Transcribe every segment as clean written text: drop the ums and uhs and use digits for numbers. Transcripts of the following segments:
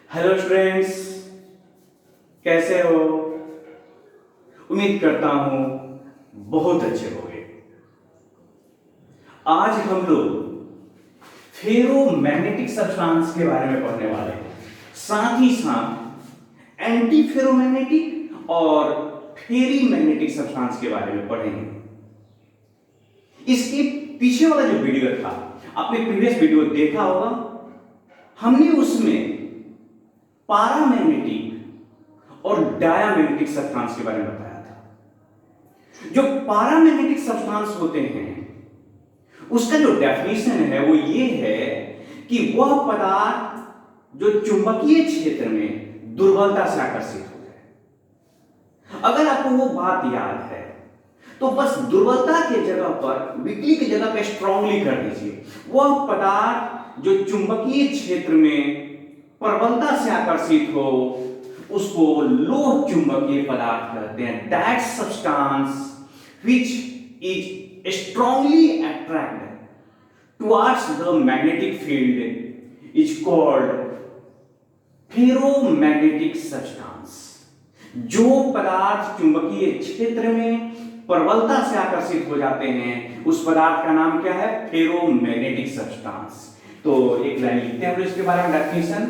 Hello students, कैसे हो? उम्मीद करता हूं बहुत अच्छे होंगे। आज हम लोग फेरोमैग्नेटिक सब्सटेंस के बारे में पढ़ने वाले हैं। साथ ही साथ एंटी फेरोमैग्नेटिक और फेरी मैग्नेटिक सब्सटेंस के बारे में पढ़ेंगे। इसके पीछे वाला जो वीडियो था, आपने प्रीवियस वीडियो देखा होगा। हमने उसमें पारामैग्नेटिक और डायामैग्नेटिक सब्सटेंस के बारे में बताया था। जो पारामैग्नेटिक सब्सटेंस होते हैं उसका जो डेफिनेशन है वो ये है कि वह पदार्थ जो चुंबकीय क्षेत्र में दुर्बलता से आकर्षित हो जाए। अगर आपको वो बात याद है तो बस दुर्बलता के जगह पर, वीकली की जगह पर स्ट्रांगली कर दीजिए। वह पदार्थ जो चुंबकीय क्षेत्र में प्रबलता से आकर्षित हो उसको लोह चुंबकीय पदार्थ कहते हैं। That substance which is strongly attracted towards the magnetic field is called ferromagnetic substance. जो पदार्थ चुंबकीय क्षेत्र में प्रबलता से आकर्षित हो जाते हैं उस पदार्थ का नाम क्या है? Ferromagnetic substance. तो एक लाइन लिखते हैं इसके बारे में definition.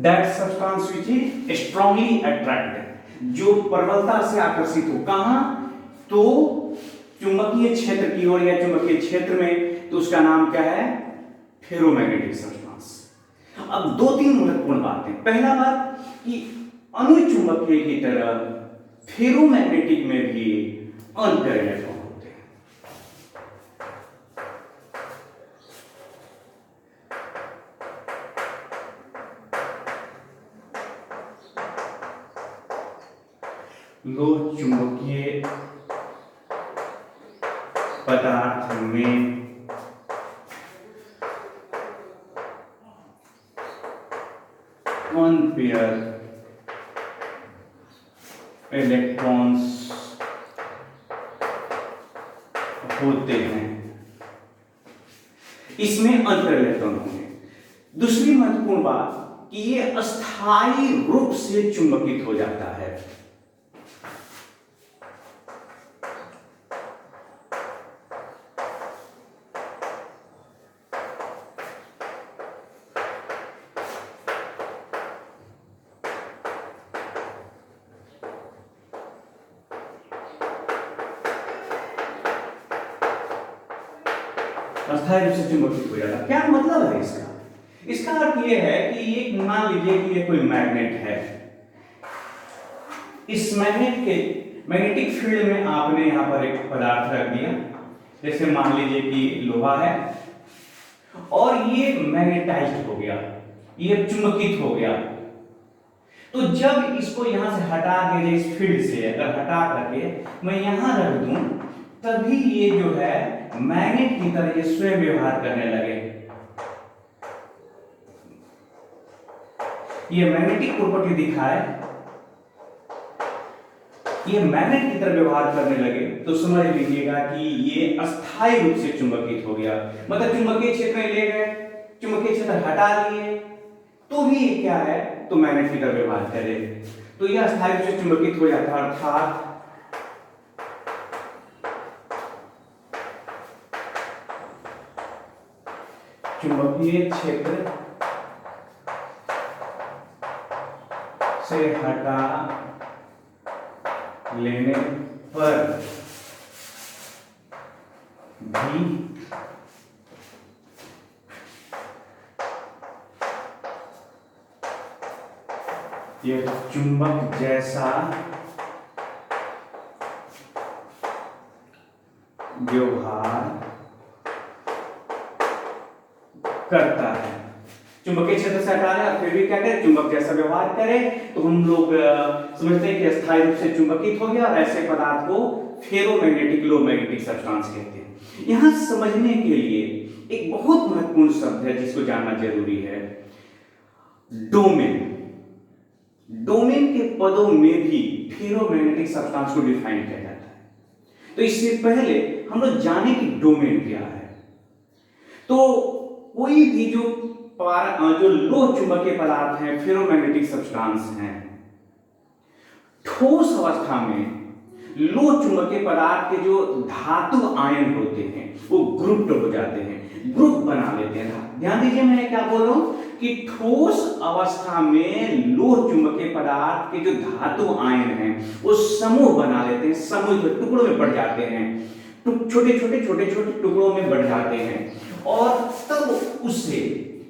That substance which is strongly attracted, जो प्रबलता से आकर्षित हो। कहां? तो चुंबकीय क्षेत्र की ओर या चुंबकीय क्षेत्र में। तो उसका नाम क्या है? Ferromagnetic substance. अब दो तीन महत्वपूर्ण बातें। पहला बात कि अनुचुंबकीय की तरह फेरोमैग्नेटिक में भी अंतर इलेक्ट्रॉन होते हैं। लोह चुंबकीय पदार्थ में वन पेयर इलेक्ट्रॉन्स होते हैं, इसमें अंतर इलेक्ट्रॉन होंगे। दूसरी महत्वपूर्ण बात कि ये अस्थायी रूप से चुंबकित हो जाता है। अस्थायी रूप से चुंबकित हो जाता। क्या मतलब है इसका? इसका अर्थ यह है कि एक, मान लीजिए कि ये कोई मैग्नेट है। इस मैग्नेट के मैग्नेटिक फील्ड में आपने यहां पर एक पदार्थ रख दिया, जैसे मान लीजिए कि लोहा है, और ये मैग्नेटाइज्ड हो गया, ये चुंबकित हो गया। तो जब इसको यहां से हटा के, इस फील्ड से अगर हटा करके मैं यहां रख दूं, तभी ये जो है मैग्नेट की तरह ये स्वयं व्यवहार करने लगे। ये मैग्नेटिक प्रॉपर्टी दिखाए, ये मैग्नेट की तरह व्यवहार करने लगे, तो समझ लीजिएगा कि ये अस्थायी रूप से चुंबकित हो गया। मतलब चुंबकीय क्षेत्र में ले गए, चुंबकीय क्षेत्र हटा लिए, तो भी ये क्या है? तो मैग्नेट की तरह व्यवहार करे, तो यह अस्थायी रूप से चुंबकित हो जाता है। अर्थात चुंबकीय क्षेत्र से हटा लेने पर भी यह चुंबक जैसा व्यवहार करता है। चुंबकीय क्षेत्र से हटा लें, फिर भी क्या करें, चुंबक जैसा व्यवहार करें, तो हम लोग समझते हैं कि स्थायी रूप से चुंबकित हो गया, और ऐसे पदार्थ को फेरोमैग्नेटिक लो मैग्नेटिक सब्सटेंस कहते हैं। यहां समझने के लिए एक बहुत महत्वपूर्ण शब्द है जिसको जानना जरूरी है, डोमेन। डोमेन के पदों में भी फेरोमैग्नेटिक सब्सटेंस को डिफाइन किया जाता है। तो इससे पहले हम लोग जाने कि डोमेन क्या है। तो कोई भी जो लो चुंबकीय पदार्थ हैं, फेरोमैग्नेटिक सब्सटेंस हैं, ठोस अवस्था में लो चुंबकीय पदार्थ के जो धातु आयन होते हैं वो ग्रुप्ड हो जाते हैं, ग्रुप बना लेते हैं। ध्यान दीजिए मैं क्या बोल रहा हूं कि ठोस अवस्था में लो चुंबकीय पदार्थ के जो धातु आयन हैं वो समूह बना लेते हैं, समूह टुकड़ों में बढ़ जाते हैं, छोटे छोटे टुकड़ों में बढ़ जाते हैं, और तब उससे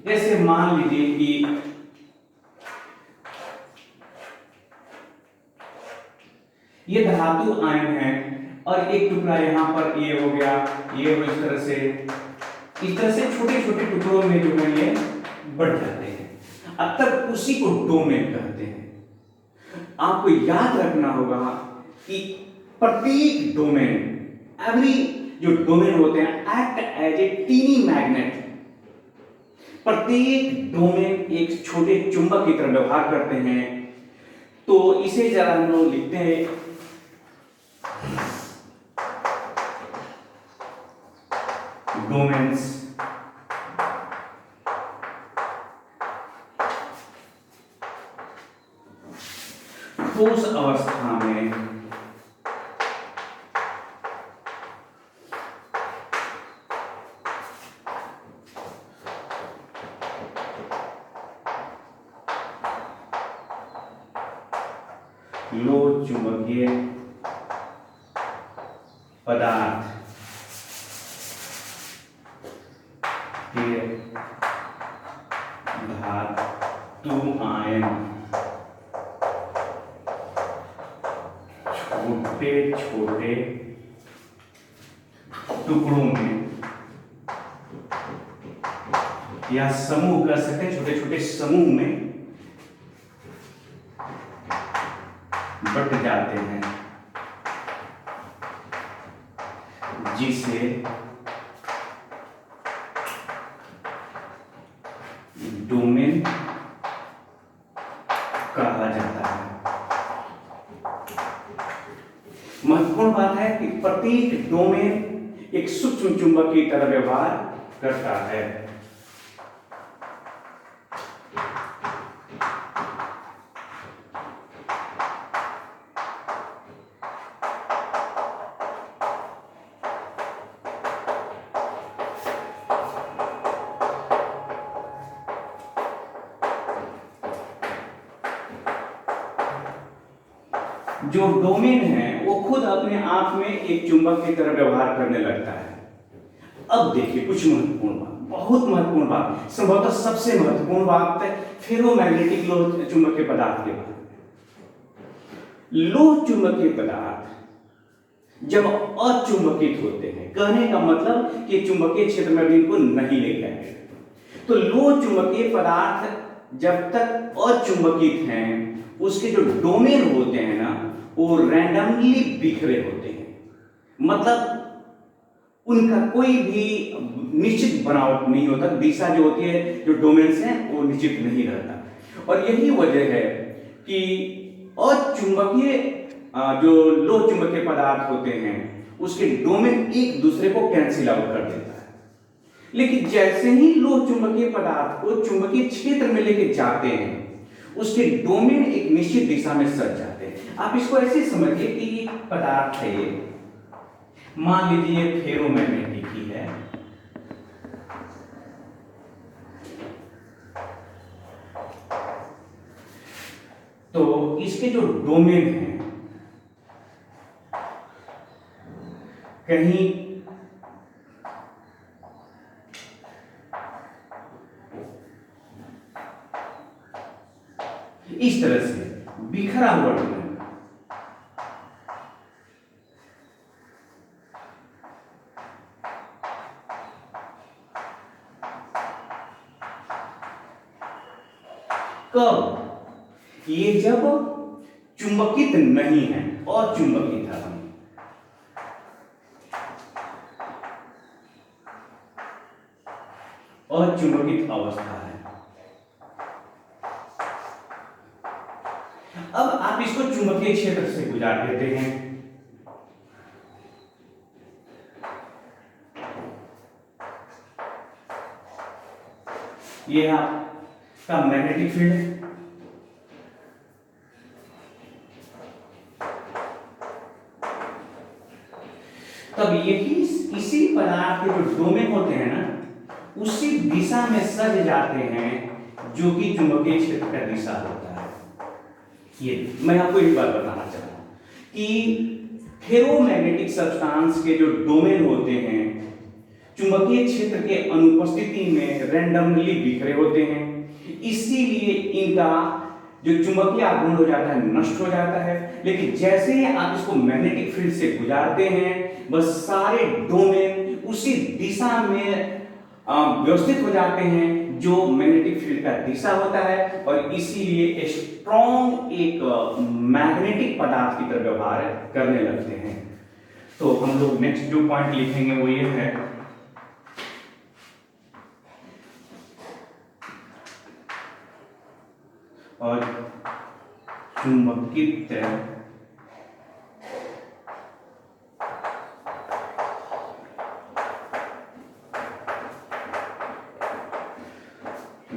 जैसे मान लीजिए कि ये धातु आयन है और एक टुकड़ा यहां पर ये हो गया, ये हो इस तरह से छोटे छोटे टुकड़ों में जो है ये बढ़ जाते हैं। अब तक उसी को डोमेन कहते हैं। आपको याद रखना होगा कि प्रत्येक डोमेन, एवरी जो डोमेन होते हैं act as a tiny magnet. प्रत्येक डोमेन एक छोटे चुंबक की तरह व्यवहार करते हैं। तो इसे जरा हम लोग लिखते हैं, डोमेन्स ठोस अवस्था में लो चुंबकीय पदार्थ के धातु आयन छोटे छोटे टुकड़ों में या समूह कर सकते हैं, छोटे छोटे समूह में बट जाते हैं, जिसे डोमेन कहा जाता है। महत्वपूर्ण बात है कि प्रत्येक डोमेन एक सूक्ष्म चुंबक की तरह व्यवहार करता है। जो डोमेन है वो खुद अपने आप में एक चुंबक की तरह व्यवहार करने लगता है। अब देखिए कुछ महत्वपूर्ण बात, बहुत महत्वपूर्ण बात, संभवतः सबसे महत्वपूर्ण बात है फेरोमैग्नेटिक लो चुंबकीय पदार्थ के बारे में। लो चुंबकीय पदार्थ जब अचुंबकित होते हैं, कहने का मतलब कि चुंबकीय क्षेत्र में भी इनको नहीं ले जाएंगे। तो लो चुंबकीय पदार्थ जब तक अचुंबकित हैं, उसके जो डोमेन होते हैं ना वो रैंडमली बिखरे होते हैं, मतलब उनका कोई भी निश्चित बनावट नहीं होता, दिशा जो होती है जो डोमेन से वो निश्चित नहीं रहता। और यही वजह है कि अचुंबकीय जो लो चुंबकीय पदार्थ होते हैं उसके डोमेन एक दूसरे को कैंसिल आउट कर देता है। लेकिन जैसे ही लो चुंबकीय पदार्थ को चुंबकीय क्षेत्र में लेके जाते हैं उसके डोमेन एक निश्चित दिशा में सज जाते हैं। आप इसको ऐसे समझिए कि ये पदार्थ है, ये मान लीजिए ये फेरोमैग्नेटिक ही है, तो इसके जो डोमेन हैं कहीं इस तरह से बिखरा हुआ डोमेन, कब? ये जब चुंबकित नहीं है और चुंबकित है, और चुंबकित अवस्था है। अब आप इसको चुंबकीय क्षेत्र से गुजार देते हैं, ये आपका मैग्नेटिक फील्ड है। तब यही इसी पदार्थ के जो डोमेन होते हैं ना, उसी दिशा में सज जाते हैं जो कि चुंबकीय क्षेत्र का दिशा होता है। ये मैं आपको एक बात बताना चाहता हूं कि फेरोमैग्नेटिक सब्सटेंस के जो डोमेन होते हैं चुंबकीय क्षेत्र के अनुपस्थिति में रैंडमली बिखरे होते हैं, इसीलिए इनका जो चुंबकीय आघूर्ण हो जाता है नष्ट हो जाता है। लेकिन जैसे ही आप इसको मैग्नेटिक फील्ड से गुजारते हैं, बस सारे डोमेन उसी दिशा में व्यवस्थित हो जाते हैं जो मैग्नेटिक फील्ड का दिशा होता है, और इसीलिए स्ट्रॉन्ग एक मैग्नेटिक पदार्थ की तरह व्यवहार करने लगते हैं। तो हम लोग नेक्स्ट जो पॉइंट लिखेंगे वो ये है, और चुंबकित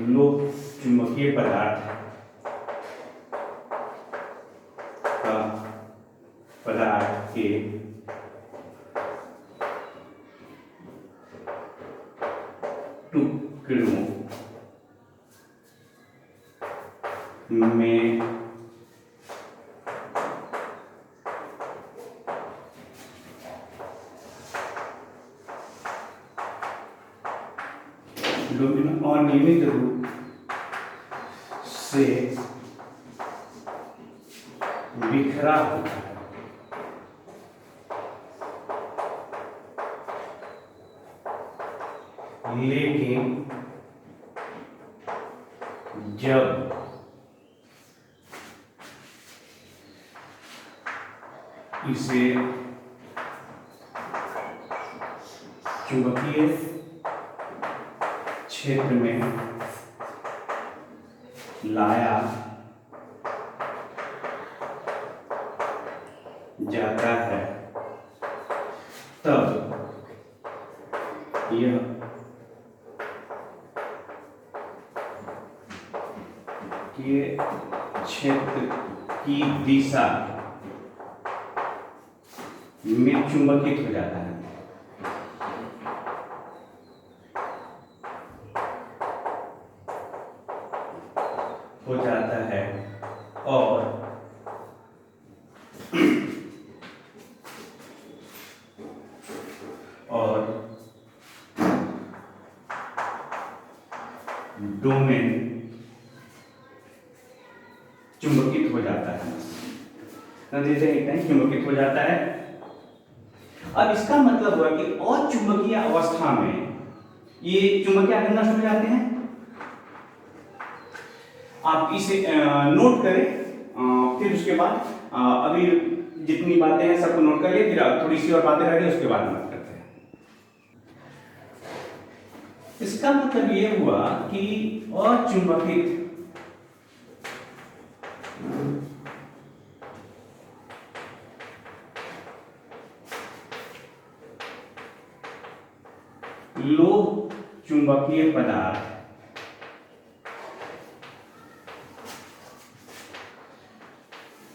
लोह चुंबकीय पदार्थ का पदार्थ के टुकड़ों में अनियमित रूप से बिखरा होता है। लेकिन जब इसे चुंबकीय क्षेत्र में लाया जाता है, तब यह के क्षेत्र की दिशा में चुंबकित हो जाता है। और डोमेन चुंबकित हो जाता है, चुंबकित हो जाता है। अब इसका मतलब हुआ कि अचुंबकीय अवस्था में ये चुंबकीय आघूर्ण नष्ट हो जाते हैं। आप इसे नोट करें, फिर उसके बाद अभी जितनी बातें हैं सबको नोट कर लिए, फिर थोड़ी सी और बातें रह गई उसके बाद बात करते हैं। इसका मतलब ये हुआ कि अचुंबकित लोह चुंबकीय पदार्थ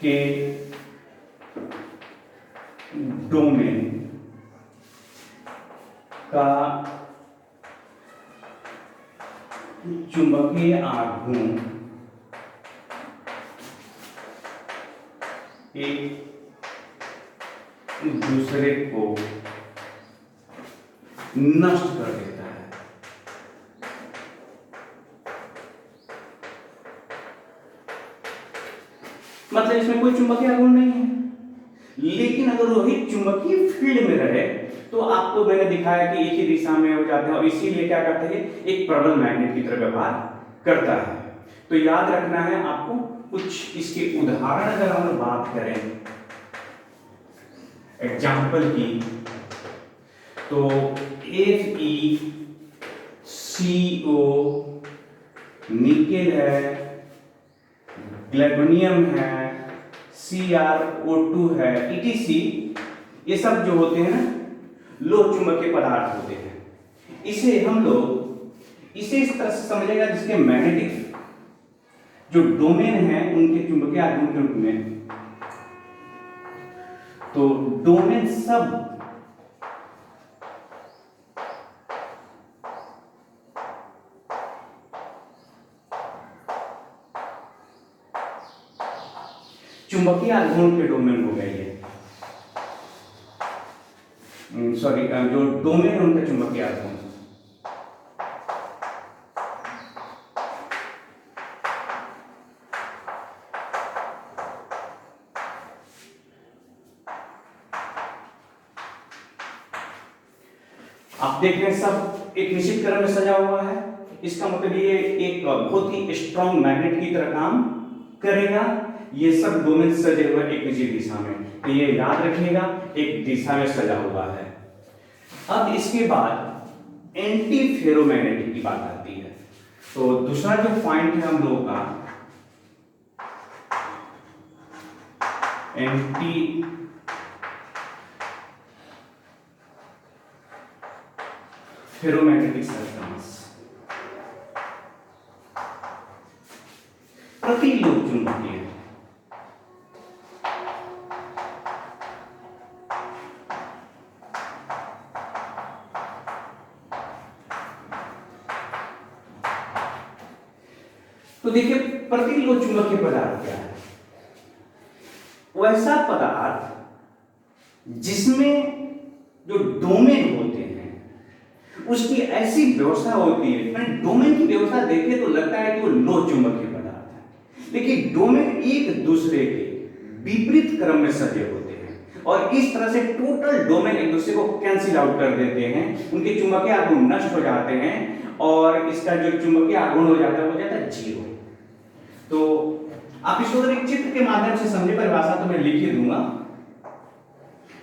के डोमेन का चुंबकीय आघूर्ण एक दूसरे को नष्ट कर देता है। मतलब इसमें कोई चुंबकीय आघूर्ण नहीं है, लेकिन अगर वही चुंबकीय फील्ड में रहे तो आपको मैंने दिखाया कि एक ही दिशा में हो जाते हैं और इसीलिए क्या करते हैं, एक प्रबल मैग्नेट की तरह व्यवहार करता है। तो याद रखना है आपको कुछ इसके उदाहरण अगर हम बात करें एग्जाम्पल की, तो FeCO निकेल है, ग्लैगोनियम है, CrO2 है, ETC, ये सब जो होते हैं लोह चुंबकीय पदार्थ होते हैं। इसे हम लोग इस तरह से समझेगा जिसके मैग्नेटिक जो डोमेन है उनके चुंबकीय आघूर्ण के रूप में। तो डोमेन सब चुंबकीय आघूर्ण के डोमेन हो गए, सॉरी जो डोमेन है उनका चुंबकीय आघूर्ण। आप देख रहे हैं सब एक निश्चित क्रम में सजा हुआ है। इसका मतलब ये एक बहुत ही स्ट्रॉन्ग मैग्नेट की तरह काम करेगा। ये सब डोमेन सजे हुए एक निश्चित दिशा में, तो ये याद रखिएगा एक दिशा में सजा हुआ है। अब इसके बाद एंटी फेरोमैग्नेटिक की बात आती है। तो दूसरा जो पॉइंट है हम लोगों का एंटी फेरोमैग्नेटिक सब्सटेंस, प्रतिलोक चुंबकीय। तो देखिए प्रतिलोक चुंबकीय पदार्थ क्या है? वैसा पदार्थ जिसमें जो डोमेन होते हैं उसकी ऐसी व्यवस्था होती है, डोमेन की व्यवस्था देखें तो लगता है कि वो लोह चुंबकीय पदार्थ है, लेकिन डोमेन एक दूसरे के विपरीत क्रम में सजे होते हैं और इस तरह से टोटल डोमेन एक दूसरे को कैंसिल आउट कर देते हैं, उनके चुंबकीय आघूर्ण नष्ट हो जाते हैं और इसका जो चुंबकीय आघूर्ण हो जाता है वो जाता है जीरो। तो आप इसको अगर एक चित्र के माध्यम से समझे, परिभाषा तो मैं लिख ही दूंगा,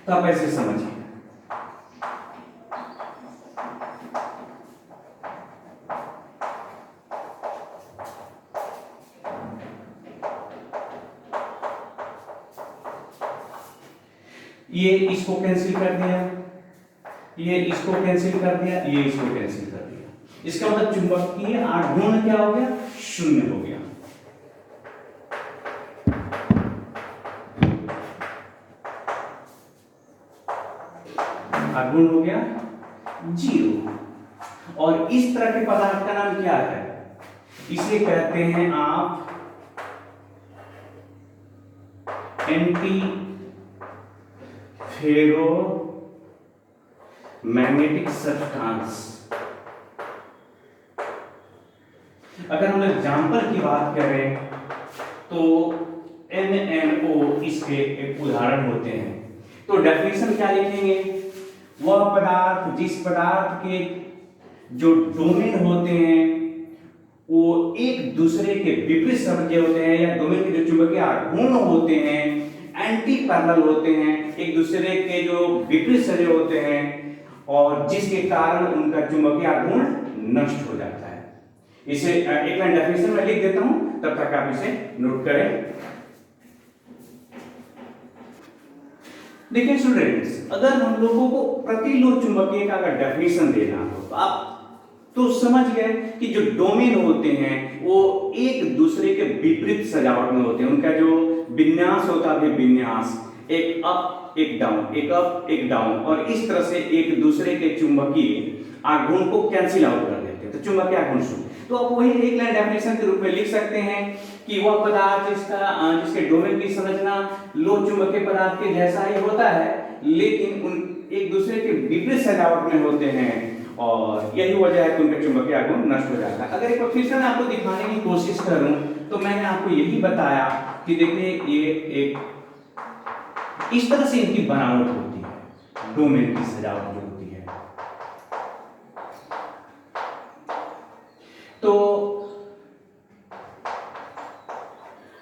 तो आप ऐसे समझिए। ये इसको कैंसिल कर दिया, ये इसको कैंसिल कर दिया, ये इसको कैंसिल कर दिया। इसका मतलब चुंबकीय आघूर्ण क्या हो गया? शून्य हो गया। आघूर्ण हो गया जीरो। और इस तरह के पदार्थ का नाम क्या है? इसे कहते हैं आप एंटी फेरो मैग्नेटिक सब्सटेंस। अगर हम एग्जाम्पल की बात करें तो NNO इसके एक उदाहरण होते हैं। तो डेफिनेशन क्या लिखेंगे? वह पदार्थ जिस पदार्थ के जो डोमेन होते हैं वो एक दूसरे के विपरीत सजे होते हैं, या डोमेन के जो चुंबकीय आघूर्ण होते हैं एंटी पैरेलल होते हैं, एक दूसरे के जो विपरीत सजे होते हैं और जिसके कारण उनका चुंबकीय आघूर्ण नष्ट हो जाता है। इसे एक लाइन डेफिनेशन में लिख देता हूं, तब तक आप इसे नोट करें। देखिए स्टूडेंट्स, अगर हम लोगों को प्रतिलोक चुंबकीय का अगर डेफिनेशन देना हो तो आप तो समझ गए कि जो डोमेन होते हैं वो एक दूसरे के विपरीत सजावट में होते हैं। उनका जो विन्यास होता है, विन्यास एक अप एक डाउन, एक अप एक डाउन, और इस तरह से एक दूसरे के चुंबकीय आघूर्ण को कैंसिल आउट कर देते है, तो चुंबकीय आघूर्ण शून्य। तो आप वही एक लाइन डेफिनेशन के रूप में लिख सकते हैं कि वह पदार्थ जिसके डोमेन की संरचना लोह चुंबकीय पदार्थ के जैसा ही होता है, लेकिन उन एक दूसरे के विपरीत सजावट में होते हैं, और यही वजह है कि उनका चुंबकीय आघूर्ण नष्ट हो जाता है। अगर एक बार फिर से मैं आपको दिखाने की कोशिश करूं तो मैंने आपको यही बताया कि देखिए ये एक इस तरह से इनकी बनावट होती है, डोमेन की सजावट जो होती है। तो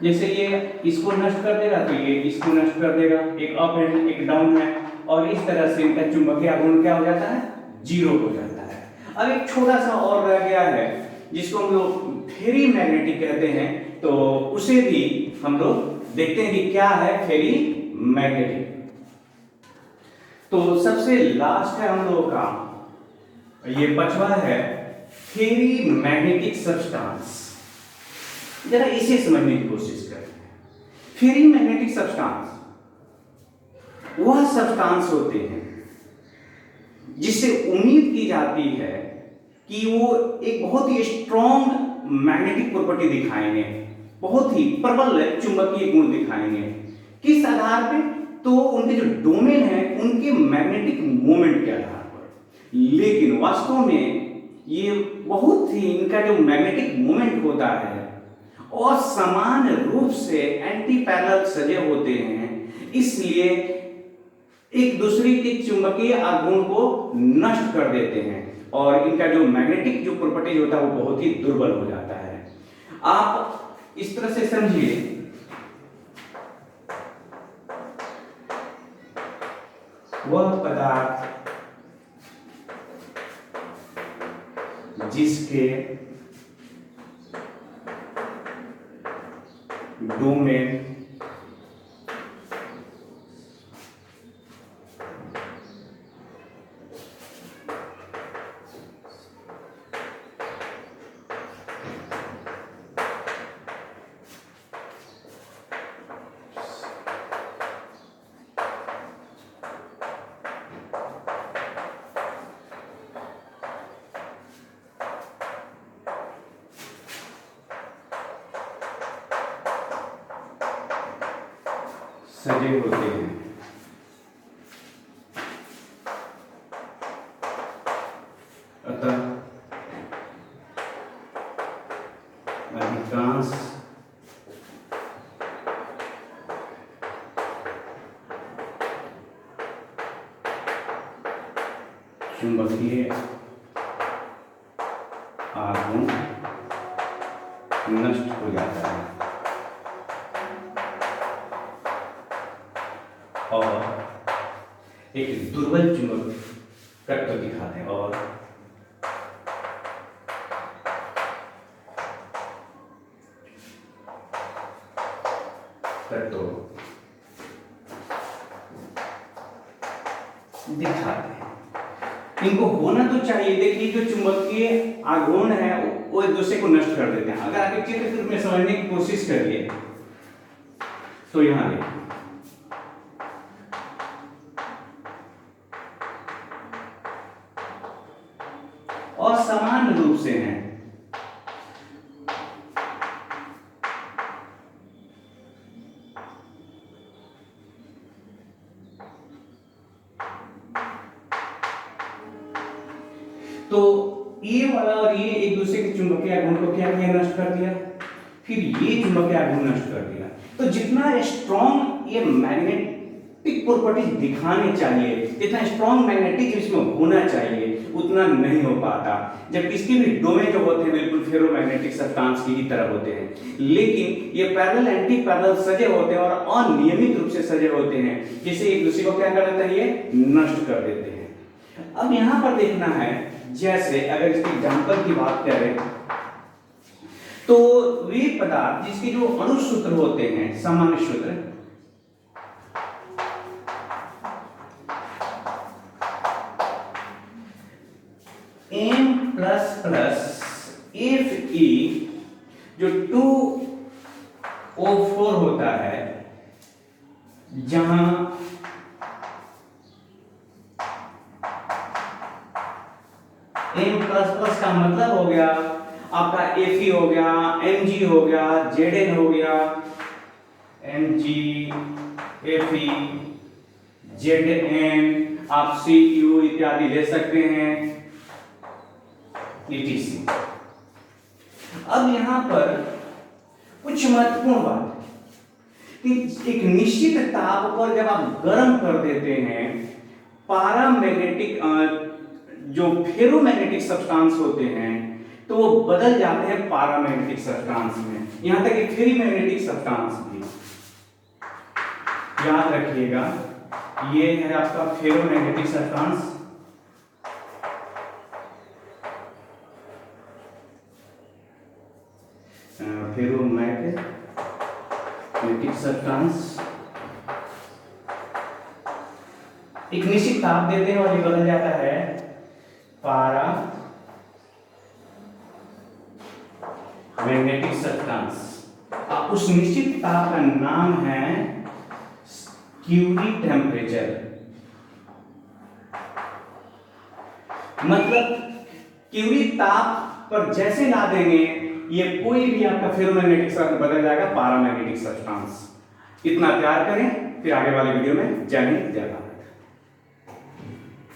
जैसे ये इसको नष्ट कर देगा तो ये इसको नष्ट कर देगा, एक अप एंड एक डाउन है, और इस तरह से इनका चुंबकीय आघूर्ण क्या हो जाता है, जीरो हो जाता है। अब एक छोटा सा और रह गया है जिसको हम लोग फेरी मैग्नेटिक कहते हैं, तो उसे भी हम लोग देखते हैं कि क्या है फेरी मैग्नेटिक। तो सबसे लास्ट है हम लोगों का, ये बचवा है फेरी मैग्नेटिक सब्सटेंस। जरा इसे समझने की कोशिश करते हैं। फेरी मैग्नेटिक सब्सटेंस वह सब्सटेंस होते हैं जिससे उम्मीद की जाती है कि वो एक बहुत ही स्ट्रॉन्ग मैग्नेटिक प्रॉपर्टी दिखाएंगे, बहुत ही प्रबल चुंबकीय गुण दिखाएंगे। किस आधार पे? तो उनके जो डोमेन है उनके मैग्नेटिक मोमेंट के आधार पर। लेकिन वास्तव में ये बहुत ही इनका जो मैग्नेटिक मोमेंट होता है और समान रूप से एंटी पैरेलल सजे होते हैं, इसलिए एक दूसरे के चुंबकीय आघूर्ण को नष्ट कर देते हैं और इनका जो मैग्नेटिक जो प्रॉपर्टीज होता है वो बहुत ही दुर्बल हो जाता है। आप इस तरह से समझिए, वह पदार्थ जिसके डोमेन सजे होते हैं, अतः अधिकांश चुंबकीय आघूर्ण नष्ट हो जाता है और एक दुर्बल चुंबक तत्व दिखाते हैं, और तत्व दिखाते हैं। इनको होना तो चाहिए, देखिए जो चुंबकीय आघूर्ण है वो एक दूसरे को नष्ट कर देते हैं। अगर आप एक चित्र में समझने की कोशिश करिए तो यहां देखिए, और समान रूप से हैं, तो ये वाला और ये एक दूसरे के चुंबकीय आघूर्ण को क्या किया, नष्ट कर दिया, फिर ये चुंबकीय आघूर्ण नष्ट कर दिया। तो जितना स्ट्रॉन्ग ये मैग्नेटिक प्रॉपर्टीज दिखाने चाहिए, जितना स्ट्रॉन्ग मैग्नेटिक इसमें होना चाहिए, उतना नहीं हो पाता। जबकि इसके भी डोमेन जो होते हैं बिल्कुल फेरोमैग्नेटिक सब्सटेंस की ही तरह होते हैं, लेकिन ये पैरेलल एंटी पैरेलल सजे होते हैं और अनियमित रूप से सजे होते हैं, जिससे एक दूसरे को क्या कर देता है, ये नष्ट कर देते हैं। अब यहां पर देखना है, जैसे अगर इसके एग्जांपल की बात करें तो वे पदार्थ जिसके जो अणु सूत्र होते हैं, सामान्य सूत्र, M प्लस प्लस Fe जो 2O4 होता है, जहां M प्लस प्लस का मतलब हो गया आपका Fe हो गया, Mg हो गया, Zn हो गया, Mg, Fe, Zn, आप Cu इत्यादि ले सकते हैं etc। अब यहां पर कुछ महत्वपूर्ण बात कि एक निश्चित ताप पर जब आप गर्म कर देते हैं पारामैग्नेटिक जो फेरोमैग्नेटिक सब्सटेंस होते हैं तो वो बदल जाते हैं पारामैग्नेटिक सब्सटेंस में, यहां तक कि फेरीमैग्नेटिक सब्सटेंस भी। याद रखिएगा ये है आपका फेरोमैग्नेटिक सब्सटेंस, फेरोमैग्नेटिक सब्सटेंस एक निश्चित ताप देते हैं और ये बदल जाता है पारा मैग्नेटिक सब्सटेंस। उस निश्चित ताप का नाम है क्यूरी टेम्परेचर। मतलब क्यूरी ताप पर जैसे ला देंगे ये कोई भी आपका फेरोमैग्नेटिक सब्सटेंस बदल जाएगा पारामैग्नेटिक सब्सटेंस। इतना प्यार करें, फिर आगे वाले वीडियो में जय हिंद जय भारत।